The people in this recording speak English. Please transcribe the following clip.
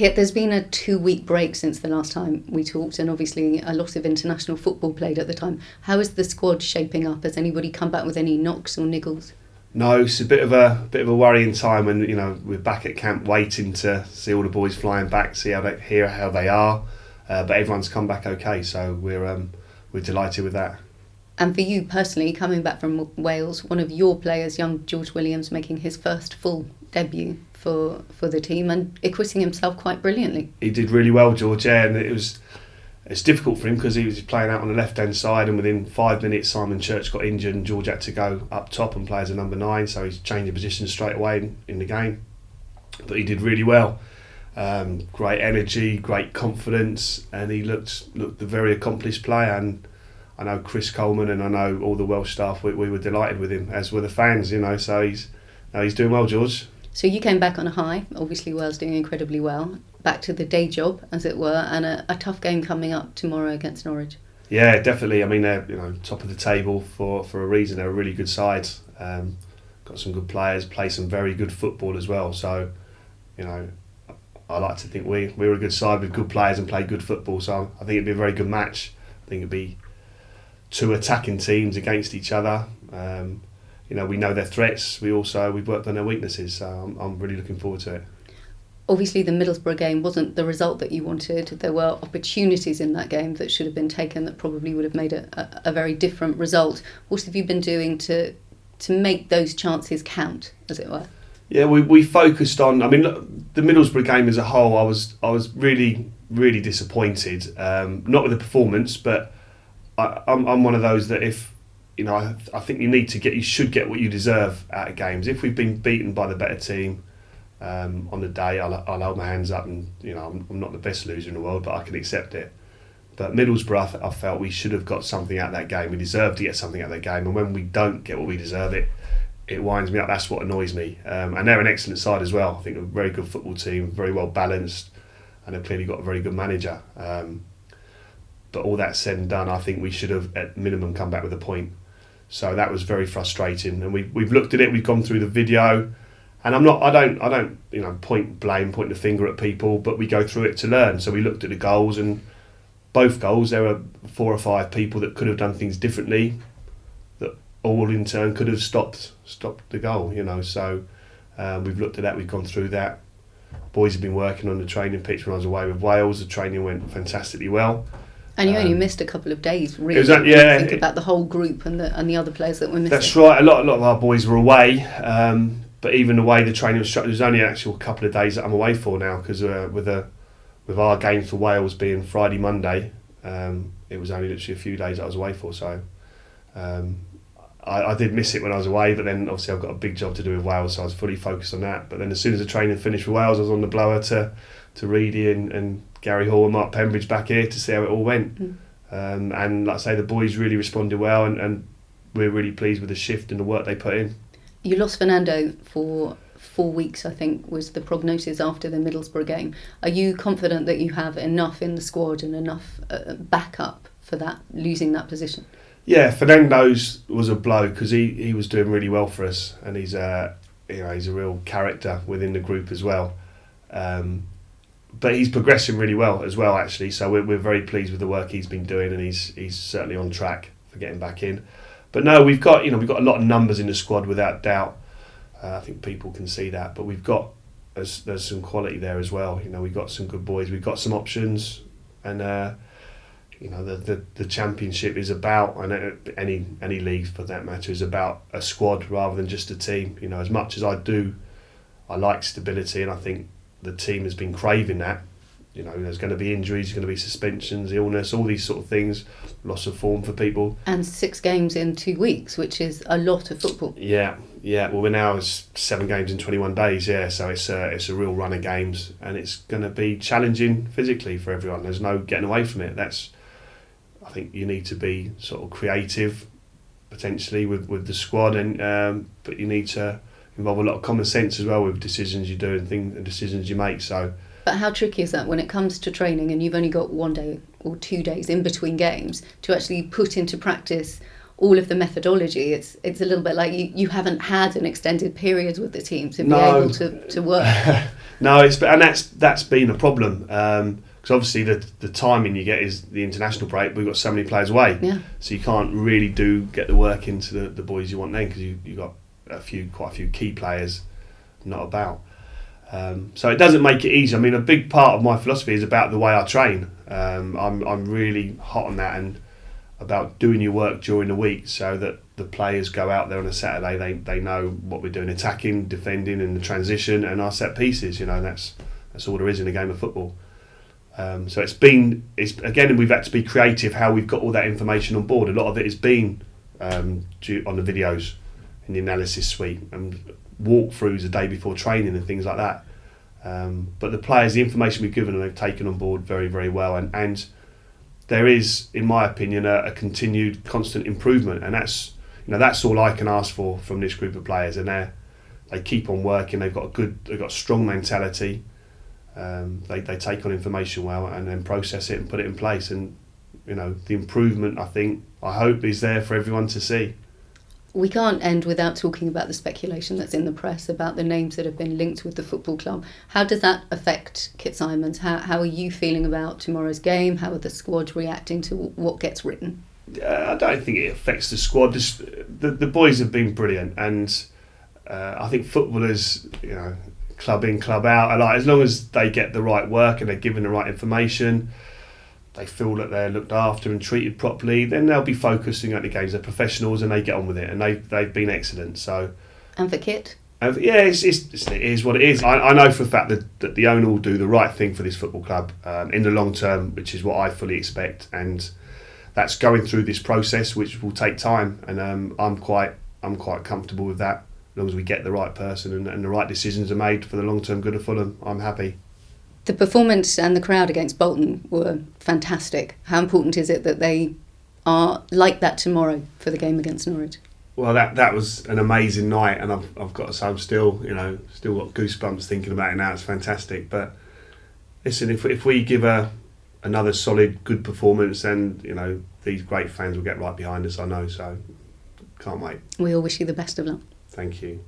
Kit, there's been a 2-week break since the last time we talked, and obviously a lot of international football played at the time. How is the squad shaping up? Has anybody come back with any knocks or niggles? No, it's a bit of a worrying time when we're back at camp waiting to see all the boys flying back, hear how they are. But everyone's come back okay, so we're delighted with that. And for you personally, coming back from Wales, one of your players, young George Williams, making his first full debut for the team and acquitting himself quite brilliantly. He did really well, George, yeah, and it's difficult for him because he was playing out on the left-hand side, and within 5 minutes Simon Church got injured and George had to go up top and play as a number 9, so he's changing position straight away in the game. But he did really well. Great energy, great confidence, and he looked a very accomplished player. And I know Chris Coleman and I know all the Welsh staff, we were delighted with him, as were the fans, so he's doing well, George. So you came back on a high, obviously Wales doing incredibly well, back to the day job, as it were, and a tough game coming up tomorrow against Norwich. Yeah, definitely. I mean, they're top of the table for a reason. They're a really good side. Got some good players, play some very good football as well. So, I like to think we're a good side with good players and play good football. So I think it'd be a very good match. I think it'd be 2 attacking teams against each other. We know their threats. We've worked on their weaknesses. So I'm really looking forward to it. Obviously, the Middlesbrough game wasn't the result that you wanted. There were opportunities in that game that should have been taken that probably would have made a very different result. What have you been doing to make those chances count, as it were? Yeah, we focused on. I mean, look, the Middlesbrough game as a whole, I was really, really disappointed. Not with the performance, but I'm one of those that if I think you should get what you deserve out of games. If we've been beaten by the better team on the day, I'll hold my hands up, and I'm not the best loser in the world, but I can accept it. But Middlesbrough, I felt we should have got something out of that game. We deserve to get something out of that game, and when we don't get what we deserve, it winds me up. That's what annoys me. And they're an excellent side as well. I think a very good football team, very well balanced, and they've clearly got a very good manager. But all that said and done, I think we should have at minimum come back with a point. So that was very frustrating. And we've looked at it. We've gone through the video, and I don't point the finger at people, but we go through it to learn. So we looked at the goals, and both goals there were 4 or 5 people that could have done things differently, that all in turn could have stopped the goal. So we've looked at that. We've gone through that. Boys have been working on the training pitch when I was away with Wales. The training went fantastically well. And you only missed a couple of days, really. Exactly, yeah. Think about the whole group and the other players that were missing. That's right. A lot of our boys were away, but even the way the training was structured, there's only actually a couple of days that I'm away for now, because with our game for Wales being Friday, Monday, it was only literally a few days I was away for. So I did miss it when I was away, but then obviously I've got a big job to do with Wales, so I was fully focused on that. But then as soon as the training finished for Wales, I was on the blower to Reedy and Gary Hall and Mark Pembridge back here to see how it all went. And like I say, the boys really responded well, and we're really pleased with the shift and the work they put in. You lost Fernando for 4 weeks, I think, was the prognosis after the Middlesbrough game. Are you confident that you have enough in the squad and enough backup for that, losing that position? Yeah, Fernando's was a blow because he was doing really well for us, and he's a real character within the group as well. But he's progressing really well as well, actually. So we're very pleased with the work he's been doing, and he's certainly on track for getting back in. But no, we've got a lot of numbers in the squad without doubt. I think people can see that, but there's some quality there as well. We've got some good boys, we've got some options, and the championship is about, and any league for that matter, is about a squad rather than just a team. As much as I like stability, and I think the team has been craving that. There's going to be injuries, there's going to be suspensions, illness, all these sort of things, loss of form for people. And 6 games in 2 weeks, which is a lot of football. Yeah. Well, we're now 7 games in 21 days. Yeah, so it's a real run of games, and it's going to be challenging physically for everyone. There's no getting away from it. I think you need to be sort of creative, potentially with the squad, and but you need to involve a lot of common sense as well with decisions you do and decisions you make. So. But how tricky is that when it comes to training and you've only got 1 day or 2 days in between games to actually put into practice all of the methodology? It's a little bit like you haven't had an extended period with the team to be able to work. No, that's been a problem. Because obviously the timing you get is the international break. We've got so many players away, so you can't really get the work into the boys you want then, because you got quite a few key players not about. So it doesn't make it easy. I mean, a big part of my philosophy is about the way I train. I'm really hot on that, and about doing your work during the week so that the players go out there on a Saturday, they know what we're doing, attacking, defending, and the transition and our set pieces. That's all there is in a game of football. So it's again, we've had to be creative how we've got all that information on board. A lot of it has been on the videos in the analysis suite and walkthroughs the day before training and things like that. But the players, the information we've given them, they've taken on board very, very well. And there is, in my opinion, a continued constant improvement. And that's all I can ask for from this group of players. And they keep on working. They've got a strong mentality. They take on information well and then process it and put it in place. And the improvement, I hope, is there for everyone to see. We can't end without talking about the speculation that's in the press about the names that have been linked with the football club. How does that affect Kit Symons? How are you feeling about tomorrow's game? How are the squad reacting to what gets written? I don't think it affects the squad. The boys have been brilliant, and I think footballers, club in, club out, as long as they get the right work and they're given the right information, they feel that they're looked after and treated properly, then they'll be focusing on the games. They're professionals and they get on with it, and they've been excellent. So, and for Kit? It is what it is. I know for a fact that the owner will do the right thing for this football club in the long term, which is what I fully expect, and that's going through this process, which will take time. And I'm quite comfortable with that. As long as we get the right person and the right decisions are made for the long term good of Fulham, I'm happy. The performance and the crowd against Bolton were fantastic. How important is it that they are like that tomorrow for the game against Norwich? Well, that was an amazing night, and I've got to say I'm still got goosebumps thinking about it now. It's fantastic. But listen, if we give another solid, good performance, then these great fans will get right behind us. I know, so can't wait. We all wish you the best of luck. Thank you.